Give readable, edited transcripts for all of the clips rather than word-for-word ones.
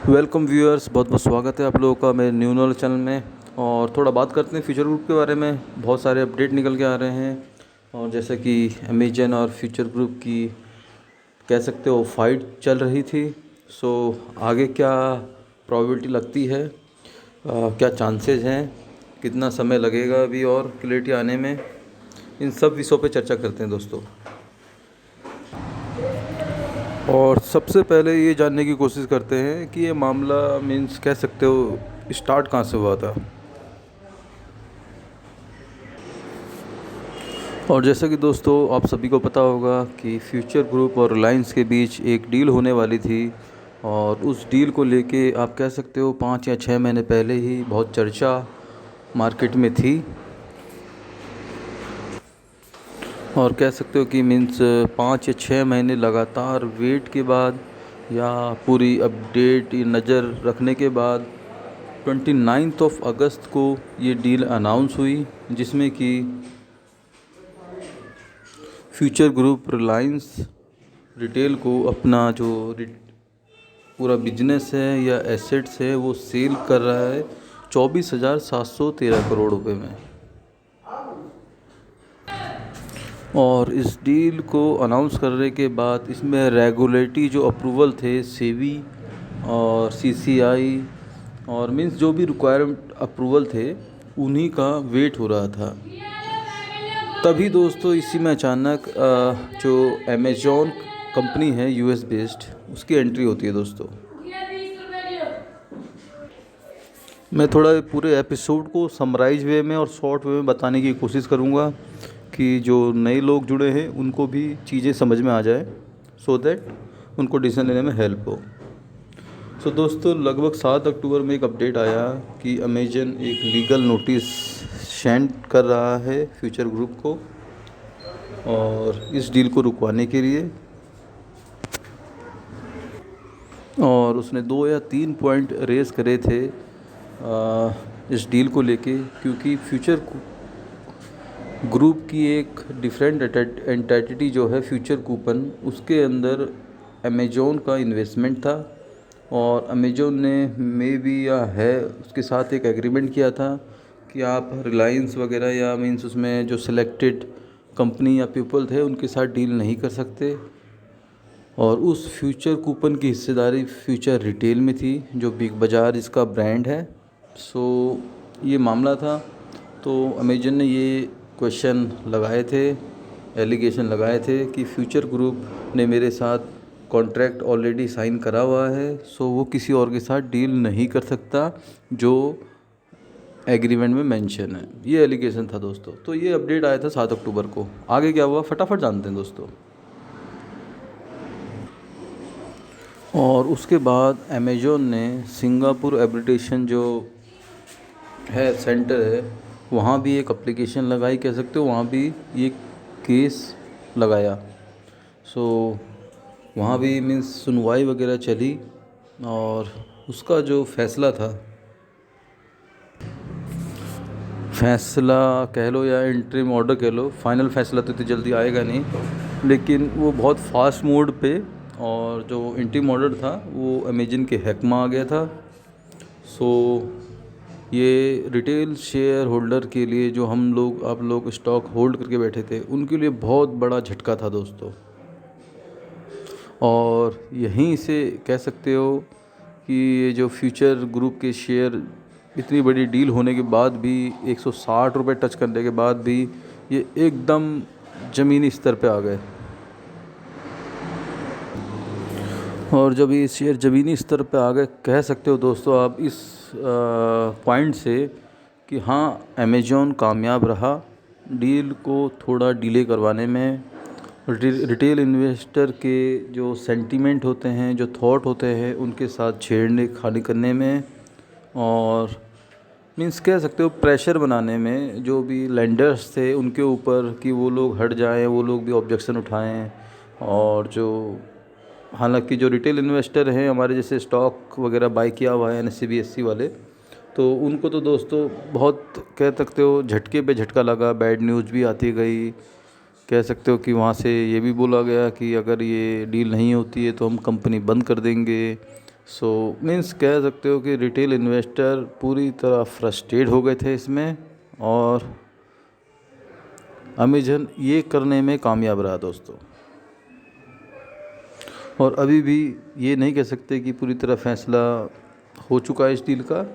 Welcome viewers, बहुत बहुत स्वागत है आप लोगों का मेरे न्यू नॉलेज चैनल में। और थोड़ा बात करते हैं फ्यूचर ग्रुप के बारे में। बहुत सारे अपडेट निकल के आ रहे हैं और जैसे कि अमेजन और फ्यूचर ग्रुप की कह सकते हो फाइट चल रही थी। सो आगे क्या प्रोबेबिलिटी लगती है, क्या चांसेस हैं, कितना समय लगेगा अभी और क्लियरिटी आने में, इन सब विषयों पे चर्चा करते हैं दोस्तों। और सबसे पहले ये जानने की कोशिश करते हैं कि ये मामला मीन्स कह सकते हो स्टार्ट कहाँ से हुआ था। और जैसा कि दोस्तों आप सभी को पता होगा कि फ्यूचर ग्रुप और रिलायंस के बीच एक डील होने वाली थी। और उस डील को लेके आप कह सकते हो 5 या 6 महीने पहले ही बहुत चर्चा मार्केट में थी। और कह सकते हो कि मीन्स 5 या 6 महीने लगातार वेट के बाद या पूरी अपडेट नज़र रखने के बाद 29 अगस्त को ये डील अनाउंस हुई, जिसमें कि फ्यूचर ग्रुप रिलायंस रिटेल को अपना जो पूरा बिजनेस है या एसेट्स है वो सेल कर रहा है 24,713 करोड़ रुपए में। और इस डील को अनाउंस करने के बाद इसमें रेगुलेटरी जो अप्रूवल थे सेबी और सीसीआई और मीन्स जो भी रिक्वायरमेंट अप्रूवल थे उन्हीं का वेट हो रहा था। तभी दोस्तों इसी में अचानक जो अमेज़ॉन कंपनी है यूएस बेस्ड, उसकी एंट्री होती है दोस्तों। मैं थोड़ा पूरे एपिसोड को समराइज वे में और शॉर्ट वे में बताने की कोशिश करूँगा कि जो नए लोग जुड़े हैं उनको भी चीज़ें समझ में आ जाए, सो दैट उनको डिसीजन लेने में हेल्प हो। सो दोस्तों लगभग 7 अक्टूबर में एक अपडेट आया कि अमेजन एक लीगल नोटिस सेंड कर रहा है फ्यूचर ग्रुप को और इस डील को रुकवाने के लिए। और उसने 2 या 3 पॉइंट रेज़ करे थे इस डील को लेके, क्योंकि फ्यूचर ग्रुप की एक डिफरेंट एंटिटी जो है फ्यूचर कूपन, उसके अंदर अमेज़ॉन का इन्वेस्टमेंट था। और अमेज़ॉन ने मे बी या है उसके साथ एक एग्रीमेंट किया था कि आप रिलायंस वगैरह या मीन्स उसमें जो सिलेक्टेड कंपनी या पीपल थे उनके साथ डील नहीं कर सकते। और उस फ्यूचर कूपन की हिस्सेदारी फ्यूचर रिटेल में थी, जो बिग बाज़ार इसका ब्रांड है। सो ये मामला था। तो अमेजन ने ये क्वेश्चन लगाए थे, एलिगेशन लगाए थे कि फ्यूचर ग्रुप ने मेरे साथ कॉन्ट्रैक्ट ऑलरेडी साइन करा हुआ है, सो वो किसी और के साथ डील नहीं कर सकता जो एग्रीमेंट में मेंशन है। ये एलिगेशन था दोस्तों। तो ये अपडेट आया था 7 अक्टूबर को। आगे क्या हुआ फटाफट जानते हैं दोस्तों। और उसके बाद अमेज़ॉन ने सिंगापुर एब्रिटेशन जो है सेंटर है वहाँ भी एक एप्लीकेशन लगाई, कह सकते हो वहाँ भी ये केस लगाया। सो वहाँ भी मीन्स सुनवाई वगैरह चली और उसका जो फैसला था, फैसला कह लो या इंटरिम ऑर्डर कह लो, फाइनल फैसला तो इतनी जल्दी आएगा नहीं, लेकिन वो बहुत फास्ट मोड पे। और जो इंटरिम ऑर्डर था वो अमेजन के हैक में आ गया था। सो ये रिटेल शेयर होल्डर के लिए, जो हम लोग आप लोग स्टॉक होल्ड करके बैठे थे, उनके लिए बहुत बड़ा झटका था दोस्तों। और यहीं से कह सकते हो कि ये जो फ्यूचर ग्रुप के शेयर इतनी बड़ी डील होने के बाद भी 160 रुपये टच करने के बाद भी ये एकदम ज़मीनी स्तर पे आ गए। और जब ये शेयर ज़मीनी स्तर पे आ गए, कह सकते हो दोस्तों आप इस पॉइंट से कि हाँ अमेज़ॉन कामयाब रहा डील को थोड़ा डिले करवाने में। रिटेल इन्वेस्टर के जो सेंटीमेंट होते हैं, जो थॉट होते हैं, उनके साथ छेड़ने खानी करने में और मीन्स कह सकते हो प्रेशर बनाने में, जो भी लेंडर्स थे उनके ऊपर कि वो लोग हट जाएं, वो लोग भी ऑब्जेक्शन उठाएं। और जो हालांकि जो रिटेल इन्वेस्टर हैं हमारे जैसे स्टॉक वगैरह बाई किया हुआ है NSE-BSE वाले, तो उनको तो दोस्तों बहुत कह सकते हो झटके पे झटका लगा। बैड न्यूज़ भी आती गई, कह सकते हो कि वहाँ से ये भी बोला गया कि अगर ये डील नहीं होती है तो हम कंपनी बंद कर देंगे। सो मीन्स कह सकते हो कि रिटेल इन्वेस्टर पूरी तरह फ्रस्ट्रेट हो गए थे इसमें, और अमेजन ये करने में कामयाब रहा दोस्तों। और अभी भी ये नहीं कह सकते कि पूरी तरह फैसला हो चुका है इस डील का।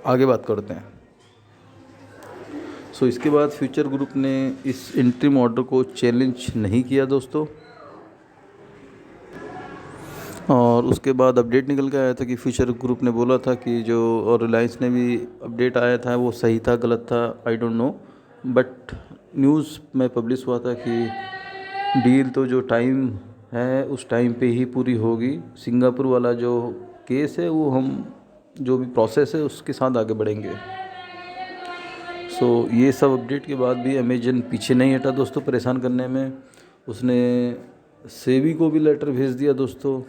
आगे बात करते हैं। सो इसके बाद फ्यूचर ग्रुप ने इस इंटरिम ऑर्डर को चैलेंज नहीं किया दोस्तों, और उसके बाद अपडेट निकल के आया था कि फ्यूचर ग्रुप ने बोला था कि जो, और रिलायंस ने भी अपडेट आया था वो सही था गलत था I don't know, but news में पब्लिश हुआ था कि डील तो जो टाइम है उस टाइम पे ही पूरी होगी। सिंगापुर वाला जो केस है वो हम जो भी प्रोसेस है उसके साथ आगे बढ़ेंगे। सो ये सब अपडेट के बाद भी अमेजन पीछे नहीं हटा दोस्तों परेशान करने में। उसने सेबी को भी लेटर भेज दिया दोस्तों,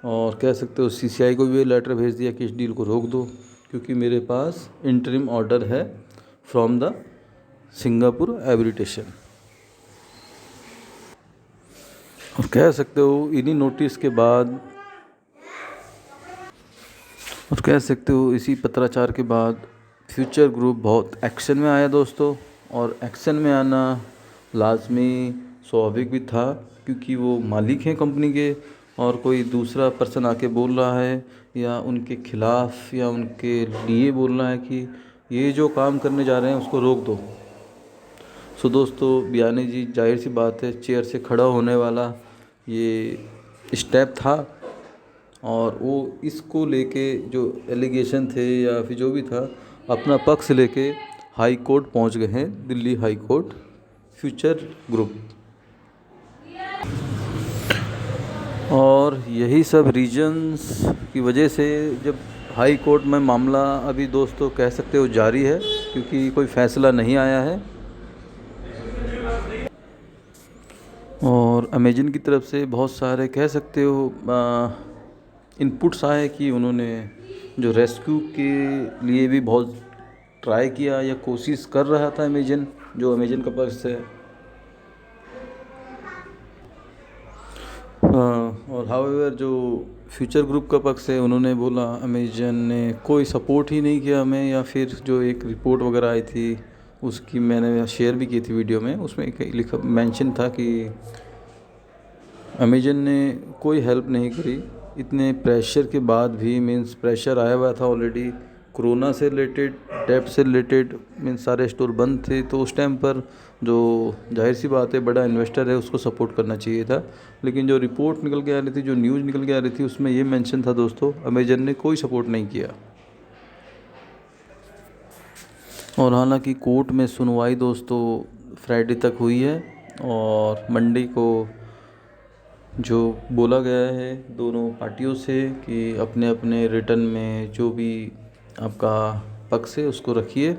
और कह सकते हो सीसीआई को भी लेटर भेज दिया कि इस डील को रोक दो, क्योंकि मेरे पास इंटरिम ऑर्डर है फ्रॉम द सिंगापुर आर्बिट्रेशन। और कह सकते हो इन्हीं नोटिस के बाद, और कह सकते हो इसी पत्राचार के बाद फ्यूचर ग्रुप बहुत एक्शन में आया दोस्तों। और एक्शन में आना लाजमी स्वाभाविक भी था, क्योंकि वो मालिक हैं कंपनी के, और कोई दूसरा पर्सन आके बोल रहा है या उनके खिलाफ़ या उनके लिए बोल रहा है कि ये जो काम करने जा रहे हैं उसको रोक दो। सो दोस्तों बियानी जी जाहिर सी बात है चेयर से खड़ा होने वाला ये स्टेप था, और वो इसको लेके जो एलिगेशन थे या फिर जो भी था अपना पक्ष लेके हाई कोर्ट पहुंच गए हैं, Delhi high court, future group. और यही सब रीजंस की वजह से जब हाई कोर्ट में मामला अभी दोस्तों कह सकते हो जारी है, क्योंकि कोई फ़ैसला नहीं आया है, और अमेजन की तरफ से बहुत सारे कह सकते हो इनपुट्स आए कि उन्होंने जो रेस्क्यू के लिए भी बहुत ट्राई किया या कोशिश कर रहा था अमेजन, जो अमेजन का पक्ष है। और हाउएवर जो फ्यूचर ग्रुप का पक्ष है उन्होंने बोला अमेजन ने कोई सपोर्ट ही नहीं किया हमें, या फिर जो एक रिपोर्ट वगैरह आई थी उसकी मैंने शेयर भी की थी वीडियो में, उसमें लिखा मेंशन था कि अमेजन ने कोई हेल्प नहीं करी इतने प्रेशर के बाद भी। मीन्स प्रेशर आया हुआ था ऑलरेडी, कोरोना से रिलेटेड, डेब्ट से रिलेटेड, मीन्स सारे स्टोर बंद थे, तो उस टाइम पर जो जाहिर सी बात है बड़ा इन्वेस्टर है उसको सपोर्ट करना चाहिए था। लेकिन जो रिपोर्ट निकल के आ रही थी, जो न्यूज़ निकल के आ रही थी, उसमें ये मेंशन था दोस्तों अमेजन ने कोई सपोर्ट नहीं किया। और हालांकि कोर्ट में सुनवाई दोस्तों फ्राइडे तक हुई है, और मंडे को जो बोला गया है दोनों पार्टियों से कि अपने अपने रिटर्न में जो भी आपका पक्ष है उसको रखिए,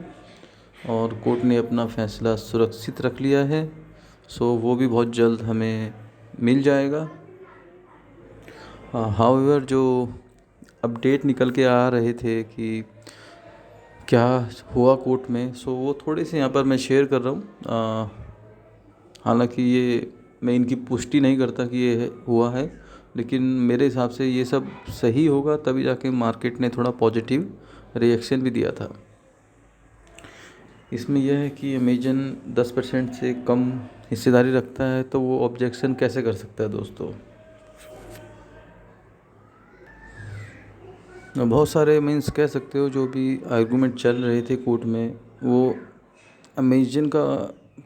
और कोर्ट ने अपना फ़ैसला सुरक्षित रख लिया है। सो वो भी बहुत जल्द हमें मिल जाएगा। हाउएवर जो अपडेट निकल के आ रहे थे कि क्या हुआ कोर्ट में, सो वो थोड़े से यहाँ पर मैं शेयर कर रहा हूँ। हालांकि ये मैं इनकी पुष्टि नहीं करता कि ये हुआ है, लेकिन मेरे हिसाब से ये सब सही होगा तभी जाके मार्केट ने थोड़ा पॉजिटिव रिएक्शन भी दिया था। इसमें यह है कि अमेजन 10% से कम हिस्सेदारी रखता है, तो वो ऑब्जेक्शन कैसे कर सकता है दोस्तों। बहुत सारे मीन्स कह सकते हो जो भी आर्गूमेंट चल रहे थे कोर्ट में, वो अमेजन का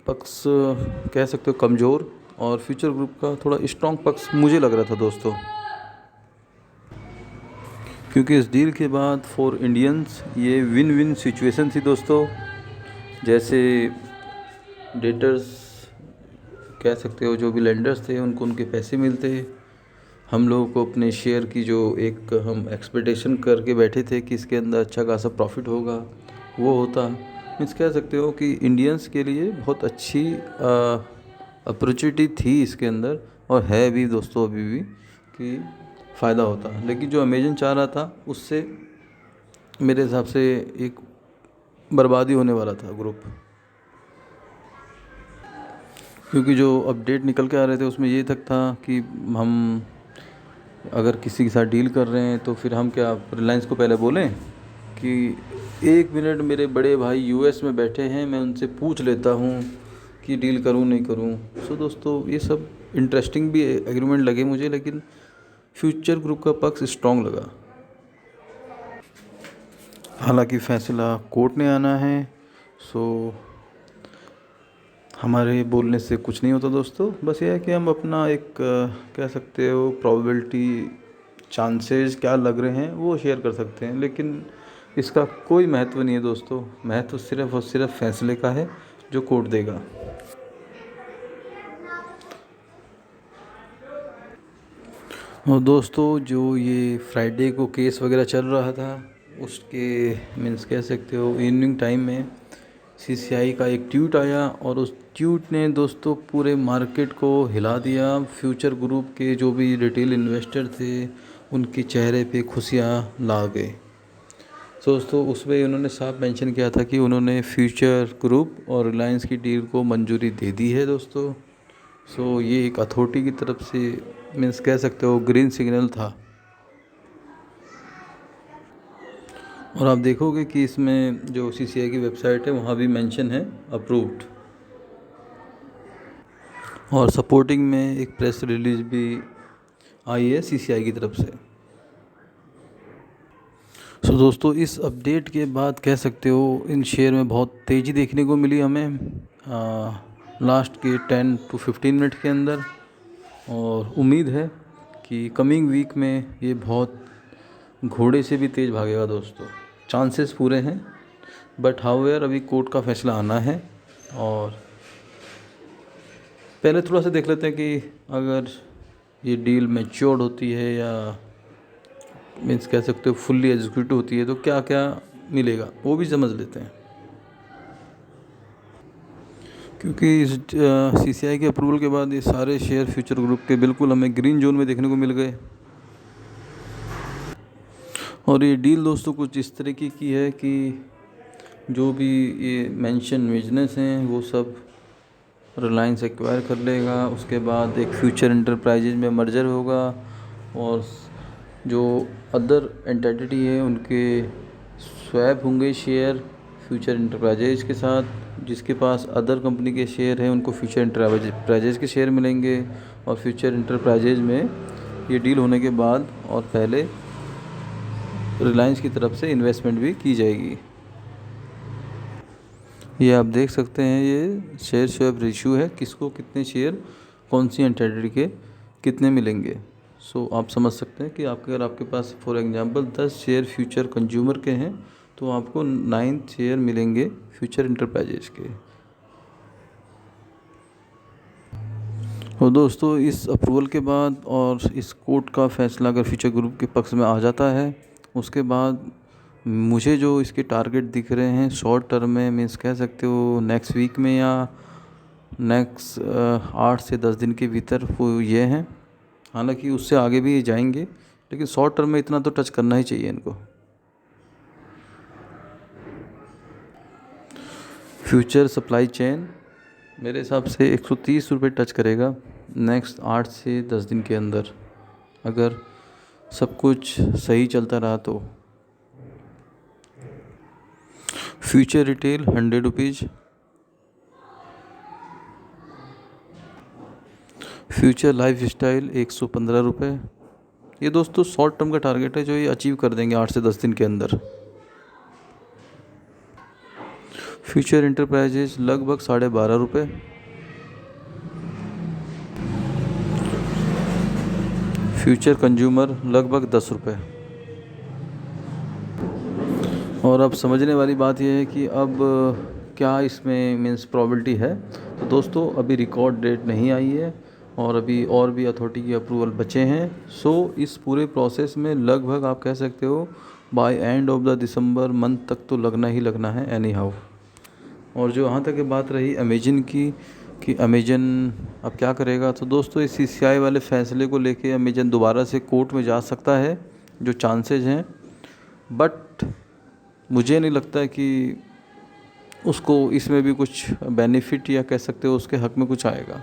पक्ष कह सकते हो कमज़ोर, और फ्यूचर ग्रुप का थोड़ा स्ट्रॉन्ग पक्ष मुझे लग रहा था दोस्तों। क्योंकि इस डील के बाद फॉर इंडियंस ये विन विन सिचुएशन थी दोस्तों। जैसे डेटर्स कह सकते हो, जो भी लेंडर्स थे उनको उनके पैसे मिलते, हम लोगों को अपने शेयर की जो एक हम एक्सपेक्टेशन करके बैठे थे कि इसके अंदर अच्छा खासा प्रॉफिट होगा वो होता। मीन्स कह सकते हो कि इंडियंस के लिए बहुत अच्छी अपॉर्चुनिटी थी इसके अंदर, और है भी दोस्तों अभी भी, कि फ़ायदा होता। लेकिन जो अमेजन चाह रहा था उससे मेरे हिसाब से एक बर्बादी होने वाला था ग्रुप। क्योंकि जो अपडेट निकल के आ रहे थे उसमें ये तक था कि हम अगर किसी के साथ डील कर रहे हैं तो फिर हम क्या रिलायंस को पहले बोलें कि 1 मिनट, मेरे बड़े भाई यूएस में बैठे हैं, मैं उनसे पूछ लेता हूँ कि डील करूँ नहीं करूँ। सो दोस्तों, ये सब इंटरेस्टिंग भी एग्रीमेंट लगे मुझे, लेकिन फ्यूचर ग्रुप का पक्ष स्ट्रॉन्ग लगा। हालांकि फैसला कोर्ट ने आना है, सो हमारे बोलने से कुछ नहीं होता दोस्तों। बस ये है कि हम अपना एक कह सकते हो प्रोबेबिलिटी, चांसेस क्या लग रहे हैं वो शेयर कर सकते हैं, लेकिन इसका कोई महत्व नहीं है दोस्तों। महत्व सिर्फ़ और सिर्फ फैसले का है जो कोर्ट देगा। और दोस्तों, जो ये फ्राइडे को केस वगैरह चल रहा था, उसके मीन्स कह सकते हो इवनिंग टाइम में सीसीआई का एक ट्वीट आया, और उस ट्वीट ने दोस्तों पूरे मार्केट को हिला दिया। फ्यूचर ग्रुप के जो भी रिटेल इन्वेस्टर थे, उनके चेहरे पे खुशियाँ ला गए। दोस्तों, उसमें उन्होंने साफ मेंशन किया था कि उन्होंने फ्यूचर ग्रुप और रिलायंस की डील को मंजूरी दे दी है दोस्तों। सो ये एक अथॉरिटी की तरफ से मीन्स कह सकते हो ग्रीन सिग्नल था। और आप देखोगे कि इसमें जो सीसीआई की वेबसाइट है वहाँ भी मेंशन है अप्रूव्ड, और सपोर्टिंग में एक प्रेस रिलीज भी आई है सीसीआई की तरफ से। सो दोस्तों, इस अपडेट के बाद कह सकते हो इन शेयर में बहुत तेज़ी देखने को मिली हमें लास्ट के 10 to 15 मिनट के अंदर, और उम्मीद है कि कमिंग वीक में ये बहुत घोड़े से भी तेज़ भागेगा दोस्तों। चांसेस पूरे हैं, बट हाउएवर अभी कोर्ट का फैसला आना है। और पहले थोड़ा सा देख लेते हैं कि अगर ये डील मैच्योर्ड होती है या मीन्स कह सकते हो फुल्ली एग्जीक्यूट होती है तो क्या क्या मिलेगा, वो भी समझ लेते हैं। क्योंकि इस सीसीआई के अप्रूवल के बाद ये सारे शेयर फ्यूचर ग्रुप के बिल्कुल हमें ग्रीन जोन में देखने को मिल गए। और ये डील दोस्तों कुछ इस तरीके की है कि जो भी ये मेंशन बिजनेस हैं वो सब रिलायंस एक्वायर कर लेगा। उसके बाद एक फ्यूचर इंटरप्राइजेज में मर्जर होगा, और जो अदर एंटिटी है उनके स्वैप होंगे शेयर फ्यूचर इंटरप्राइजेज के साथ। जिसके पास अदर कंपनी के शेयर हैं उनको फ्यूचर इंटरप्राइजेज के शेयर मिलेंगे। और फ्यूचर इंटरप्राइजेज में ये डील होने के बाद और पहले रिलायंस की तरफ से इन्वेस्टमेंट भी की जाएगी। ये आप देख सकते हैं, ये शेयर स्वैप रेशियो है, किसको कितने शेयर कौन सी एंटिटी के कितने मिलेंगे। सो आप समझ सकते हैं कि अगर आपके पास for example 10 share future consumer के हैं तो आपको 9 शेयर मिलेंगे फ्यूचर इंटरप्राइजेज के। और दोस्तों, इस अप्रूवल के बाद और इस कोर्ट का फैसला अगर फ्यूचर ग्रुप के पक्ष में आ जाता है, उसके बाद मुझे जो इसके टारगेट दिख रहे हैं शॉर्ट टर्म में, मीन्स कह सकते हो नेक्स्ट वीक में या नेक्स्ट 8 से 10 दिन के भीतर वो ये हैं। हालांकि उससे आगे भी जाएंगे, लेकिन शॉर्ट टर्म में इतना तो टच करना ही चाहिए इनको। फ्यूचर सप्लाई चेन मेरे हिसाब से 130 रुपये टच करेगा नेक्स्ट 8 से 10 दिन के अंदर, अगर सब कुछ सही चलता रहा तो। Future retail 100 rupees, future life style 115 रुपये। ये दोस्तों शॉर्ट टर्म का टारगेट है जो ये अचीव कर देंगे 8 से 10 दिन के अंदर। फ्यूचर इंटरप्राइजेज लगभग 12.5 रुपये। फ्यूचर कंज्यूमर लगभग 10 रुपये। और अब समझने वाली बात यह है कि अब क्या इसमें मीन्स प्रोबेबिलिटी है। तो दोस्तों, अभी रिकॉर्ड डेट नहीं आई है और अभी और भी अथॉरिटी की अप्रूवल बचे हैं। सो इस पूरे प्रोसेस में लगभग आप कह सकते हो by end of the December month तक तो लगना ही लगना है एनी हाउ। और जो यहाँ तक की बात रही अमेजन की कि अमेजन अब क्या करेगा, तो दोस्तों इस सीसीआई वाले फैसले को लेके अमेजन दोबारा से कोर्ट में जा सकता है, जो चांसेस हैं, बट मुझे नहीं लगता कि उसको इसमें भी कुछ बेनिफिट या कह सकते हो उसके हक में कुछ आएगा।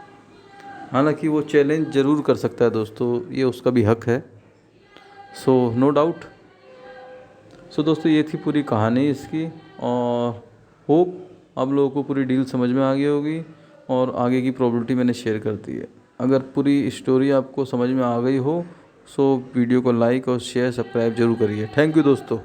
हालांकि वो चैलेंज ज़रूर कर सकता है दोस्तों, ये उसका भी हक है। So no doubt. सो दोस्तों ये थी पूरी कहानी इसकी, और होप आप लोगों को पूरी डील समझ में आ गई होगी और आगे की प्रोबेबिलिटी मैंने शेयर कर दी है। अगर पूरी स्टोरी आपको समझ में आ गई हो सो वीडियो को लाइक और शेयर सब्सक्राइब जरूर करिए। थैंक यू दोस्तों।